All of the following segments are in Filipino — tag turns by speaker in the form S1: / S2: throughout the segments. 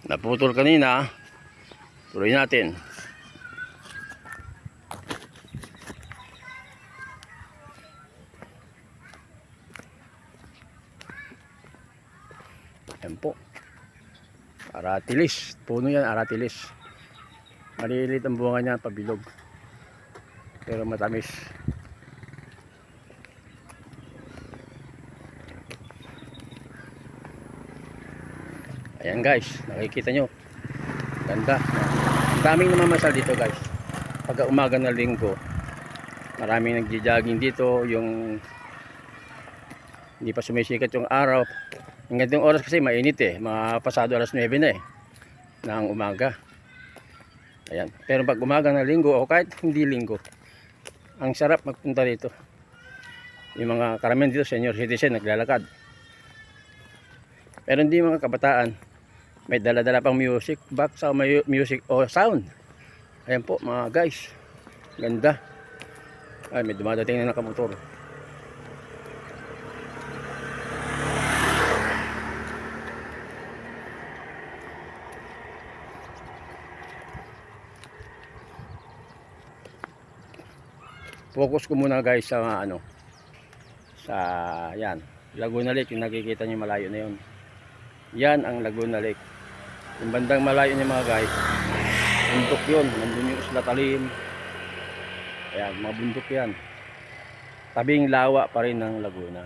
S1: Naputol kanina. Tuloy natin. Yan po. Aratilis. Puno yan, aratilis. Maliliit ang bunga niya, pabilog. Pero matamis. Ayan guys, nakikita nyo. Ganda. Ang daming namamasal dito guys. Pagka umaga na linggo, maraming nagji-jogging dito. Yung hindi pa sumisikat yung araw. Ang gandang oras kasi mainit mga pasado alas 9 na ng umaga. Ayan. Pero pag umaga na linggo o kahit hindi linggo, ang sarap magpunta dito. Yung mga karamihan dito senior citizen naglalakad. Pero hindi mga kabataan. May dala-dala pang music box o may music o sound. Ayan po mga guys. Ganda. Ay, may dumadating na nakamotor. Focus ko muna guys sa sa yan, Laguna Lake. Yung nakikita niyo malayo na yun. Yan ang Laguna Lake. Yung bandang malayo niyo mga guys, bundok yun. Nandun yung Isla Talim. Ayan, mga bundok yan. Tabing lawa pa rin ng Laguna.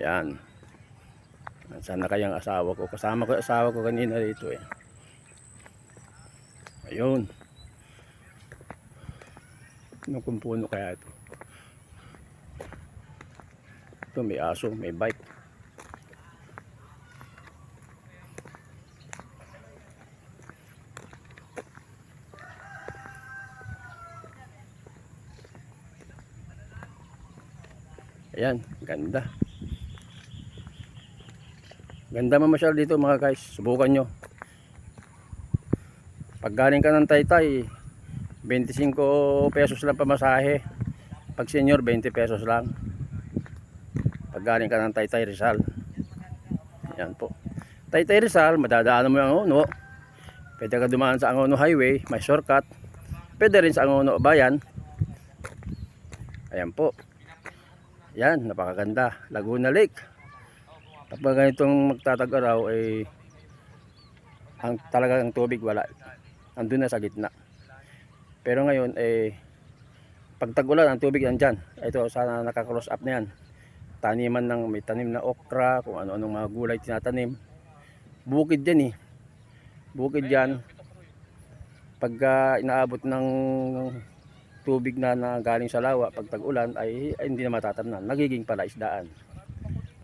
S1: Yan. Sana kayang asawa ko. Kasama ko yung asawa ko kanina dito Ayun. Anong kumpuno kaya ito? Ito may aso, may bike. Ayan, ganda. Ganda mamasyal dito mga guys. Subukan nyo. Pag galing ka ng Taytay, 25 pesos lang pamasahe. Pag senior, 20 pesos lang. Pag galing ka ng Taytay Rizal. Yan po. Taytay Rizal, madadaanan mo yung Angono. Pwede ka dumaan sa Angono Highway, may shortcut. Pwede rin sa Angono Bayan. Ayan po. Yan, napakaganda. Laguna Lake. Kapag ganitong magtatag-araw ay ang talagang tubig wala. Andun na sa gitna. Pero ngayon pag tag-ulan ang tubig nandyan. Ito sana naka-cross up na yan. Taniman ng may tanim na okra, kung ano-anong mga gulay tinatanim. Bukid yan Bukid yan. Pagka inaabot ng tubig na galing sa lawa, pag tag-ulan ay hindi na matatamnan. Nagiging palaisdaan.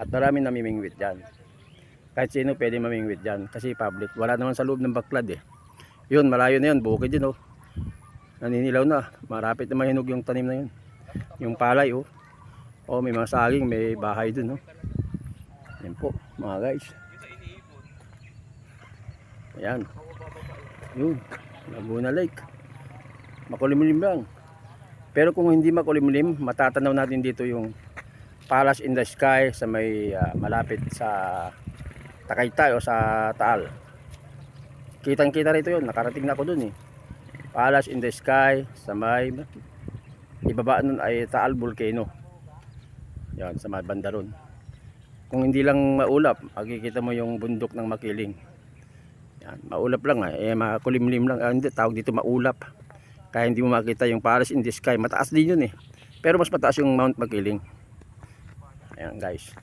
S1: At marami namimingwit dyan. Kahit sino pwede mamingwit dyan. Kasi public. Wala naman sa loob ng baklad Yun, malayo na yun. Bukid yun Naninilaw na. Marapit na mahinog yung tanim na yun. Yung palay may mga saging. May bahay dun Yan po mga guys. Ayan. Yun. Laguna Lake. Makulimlim lang. Pero kung hindi makulimlim, matatanaw natin dito yung Palace in the Sky sa may malapit sa Tagaytay o sa Taal. Kitang kita rito yun. Nakarating na ako dun Palace in the Sky sa may ibaba nun ay Taal Volcano. Yan sa may banda ron. Kung hindi lang maulap, makikita mo yung bundok ng Makiling. Yan, maulap lang makulimlim lang. Hindi, tawag dito maulap. Kaya hindi mo makita yung Palace in the Sky. Mataas din yun Pero mas mataas yung Mount Makiling. Ayan guys.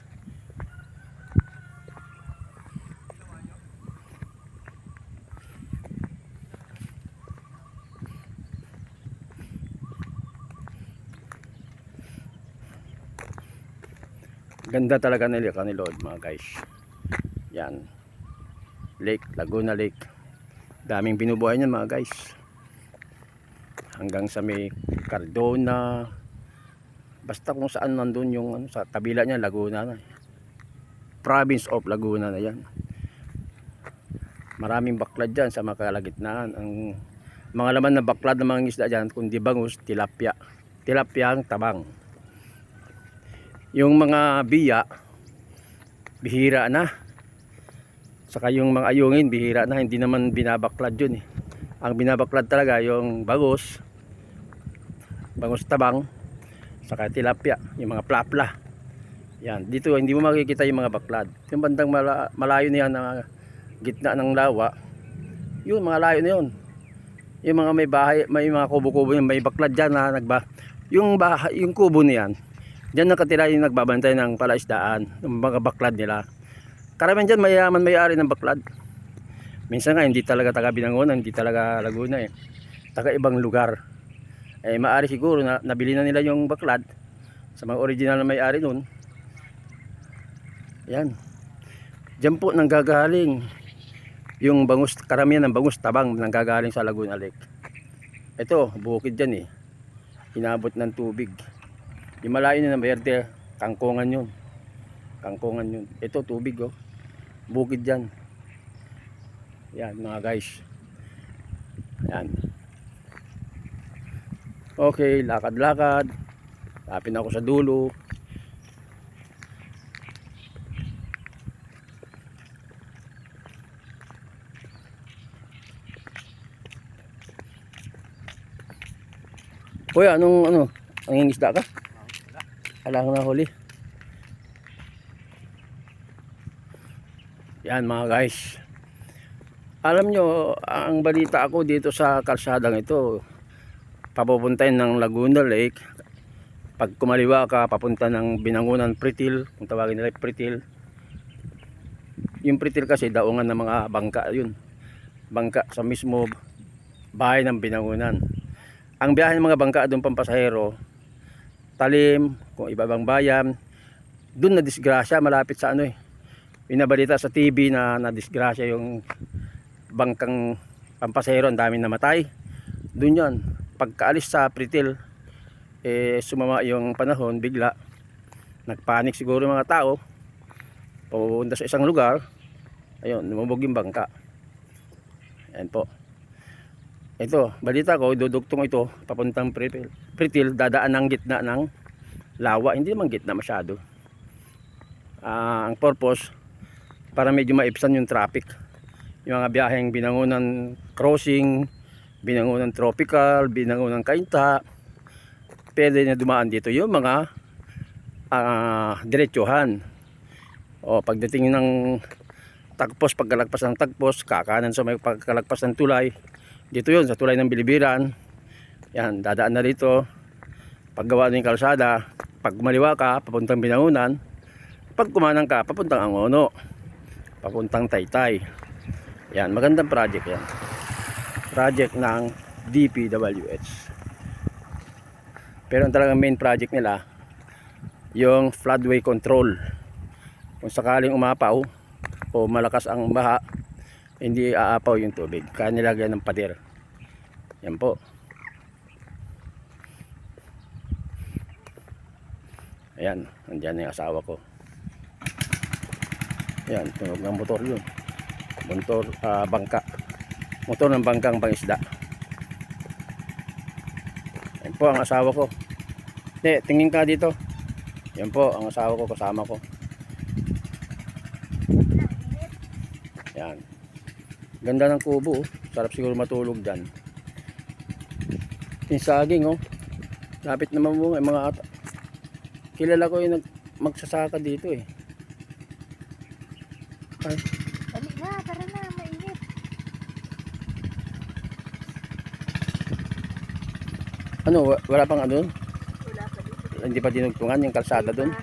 S1: Ganda talaga nila Lord mga guys. Yan. Lake, Laguna Lake. Daming binubuhay niyan mga guys. Hanggang sa may Cardona. Basta kung saan nandun yung sa kabila niya Laguna na. Province of Laguna na yan. Maraming baklad dyan sa mga kalagitnaan. Ang mga laman na baklad ng mga isda dyan, kundi bangus, tilapia. Tilapia ang tabang. Yung mga biya, bihira na. Saka yung mga ayungin, bihira na. Hindi naman binabaklad yun eh. Ang binabaklad talaga yung bangus tabang, saka tilapia, yung mga plapla. Yan, dito hindi mo makikita yung mga baklad. Yung bandang malayo na yan na gitna ng lawa, yun mga layo na yun. Yung mga may bahay, may mga kubo-kubo yung may baklad dyan na yung bahay, yung kubo na yan, dyan nakatira yung nagbabantay ng palaisdaan, yung mga baklad nila. Karamihan dyan mayaman, may-ari ng baklad. Minsan nga hindi talaga taga Binangonan, hindi talaga Laguna eh, taga ibang lugar. Eh maari siguro na nabili na nila yung baklad sa mga original na may-ari nun. Yan, dyan po nanggagaling yung bangus, karamihan ng bangus tabang nanggagaling sa Laguna Lake. Ito bukid dyan eh, inabot ng tubig. Yung malayo na berde, kangkungan yun, kangkungan yun. Ito tubig oh, bukid dyan. Yan mga guys, yan. Okay, lakad-lakad. Lapin ako sa dulo. Kuya, anong nangingisda ka? Kailangan na huli. Yan mga guys. Alam nyo, ang balita ako dito sa kalsadang ito, papupuntahin ng Laguna Lake. Pag kumaliwa ka, papunta ng Binangonan Pretil, kung tawagin nila Pretil. Yung Pretil kasi daungan ng mga bangka yun. Bangka sa mismo bahay ng Binangonan. Ang biyahe ng mga bangka doon pampasahero, Talim, kung ibabang bayan, doon na disgrasya malapit sa ano eh. Binabalita sa TV na nadisgrasya yung bangkang pampasahero, ang daming namatay. Doon yan. Pagkaalis sa Pretil, eh sumama yung panahon, bigla nagpanik siguro yung mga tao, pupunta sa isang lugar, ayun, lumubog yung bangka. Ayan po. Ito, balita ko, dudugtong ito papuntang Pretil, dadaan ng gitna ng lawa, hindi naman gitna masyado. Ang purpose, para medyo maibsan yung traffic, yung mga biyaheng Binangonan Crossing, Binangonan Tropical, Binangonan Kainta, pwede na dumaan dito yung mga diretsuhan. O pagdating ng Tagpos, pagkalagpas ng Tagpos, kakanan sa may pagkalagpas ng tulay, dito yun sa tulay ng Bilibiran. Yan, dadaan na dito. Paggawa ng kalsada, pag maliwa ka papuntang Binangonan, pag kumanang ka papuntang Angono, papuntang Taytay. Yan, magandang project yan, project ng DPWH. Pero ang talagang main project nila yung floodway control. Kung sakaling umapaw o malakas ang baha, hindi aapaw yung tubig, kaya nilagyan ng pader. Yan po. Ayan, nandiyan yung asawa ko. Ayan, tunog ng motor yun. Motor, bangka. Motor ng bangkang pangisda. Yan po ang asawa ko. Tingin ka dito. Yan po ang asawa ko, kasama ko. Yan. Ganda ng kubo, oh. Sarap siguro matulog dyan. Yung saging, oh. Lapit naman mo, mga kilala ko yung magsasaka dito eh. Ay.
S2: Dali na, tara na, mainit.
S1: Ano, wala pang ano?
S2: Wala pa dito.
S1: Hindi pa dinugtungan yung kalsada doon.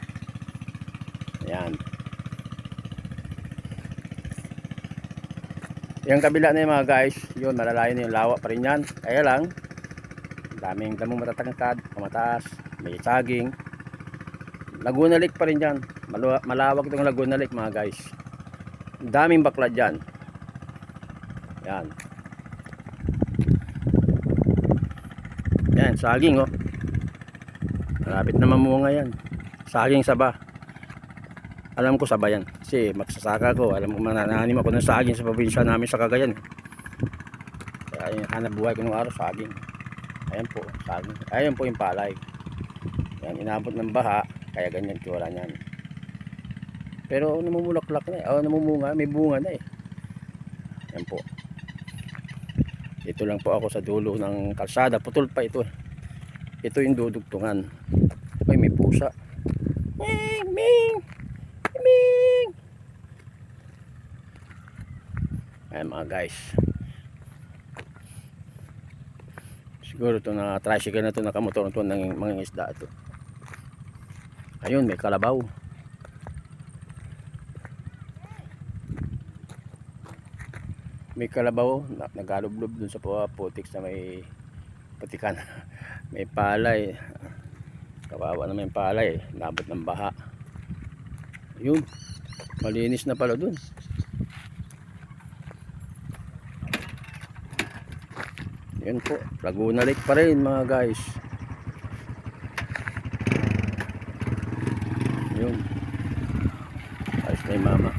S1: Ayan. Yung kabila na yung mga guys, yun, malalayo na yung lawa pa rin yan. Kaya lang, daming damong matatangkad, pamataas, may saging. Laguna Lake pa rin yan. Malawak itong Laguna Lake mga guys. Daming baklad dyan. Yan. Yan, saging oh. Malapit na mamunga yan. Saging saba. Alam ko saba yan. Kasi magsasaka ko. Alam ko manananim ako ng saging sa probinsya namin sa Cagayan. Kaya yung hanap buhay ko nung araw, saging. Ayan po, saging. Ayan po yung palay. Yan, inabot ng baha. Kaya ganyan tsura niyan. Pero namumulaklak na eh. Namumunga, may bunga na eh. Yan po. Ito lang po ako sa dulo ng kalsada. Putol pa ito. Ito yung dudugtungan. Ay, may pusa. Ming! Ming! Ming! Ayan mga guys. Siguro ito na tricycle na ito, nakamotor ito ng mga isda ito. Ayun, may kalabaw. May kalabaw na nagalublob dun sa putik na may putikan. May palay. Kawawa naman yung palay, nabot ng baha. Yun, malinis na pala dun. Yun po, Laguna Lake pa rin mga guys. Yun, ayos na yung mama.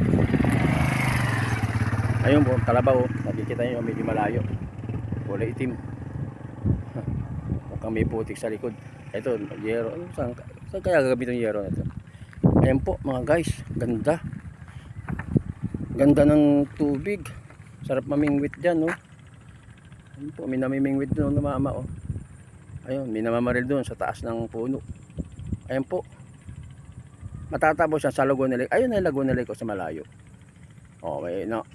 S1: Ayun po, kalabaw, nakikita nyo medyo malayo, kulay itim. Mukhang may putik sa likod. Ito, yero. Saan kaya gagamitin yung yero na ito? Ayan po mga guys, ganda. Ganda ng tubig. Sarap mamingwit dyan, no? Ayun po, may namimingwit doon na mama, oh. Ayun, may namamaril doon sa taas ng puno. Ayan po. Matatapos siya sa Laguna Lake. Ayun na yung Laguna Lake, sa malayo. Oh,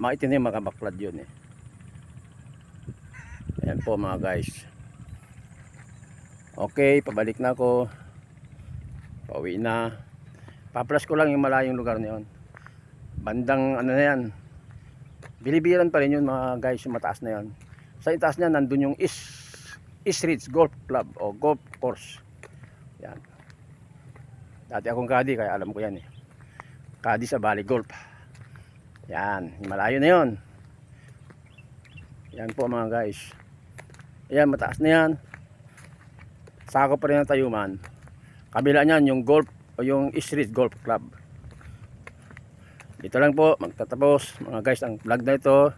S1: maitin yung makabaklad yun eh. Ayan po mga guys. Okay, pabalik na ako. Pauwi na. Paplas ko lang yung malayong lugar na yun. Bandang ano na yan. Bilibiran pa rin yun mga guys, yung mataas na yan. Sa itaas niya nandun yung East Ridge Golf Club o Golf Course. Yan. Dati akong kadi kaya alam ko yan eh. Kadi sa Valley Golf. Yan, malayo na yun. Yan po mga guys. Ayan, mataas na yan. Sako pa rin ang Tayuman. Kabila niyan yung golf o yung East Ridge Golf Club. Dito lang po magtatapos mga guys ang vlog na ito.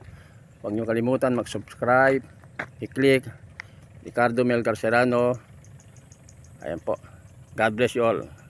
S1: Huwag niyo kalimutan mag-subscribe, i-click Ricardo Mel Garcerano. Ayan po. God bless you all.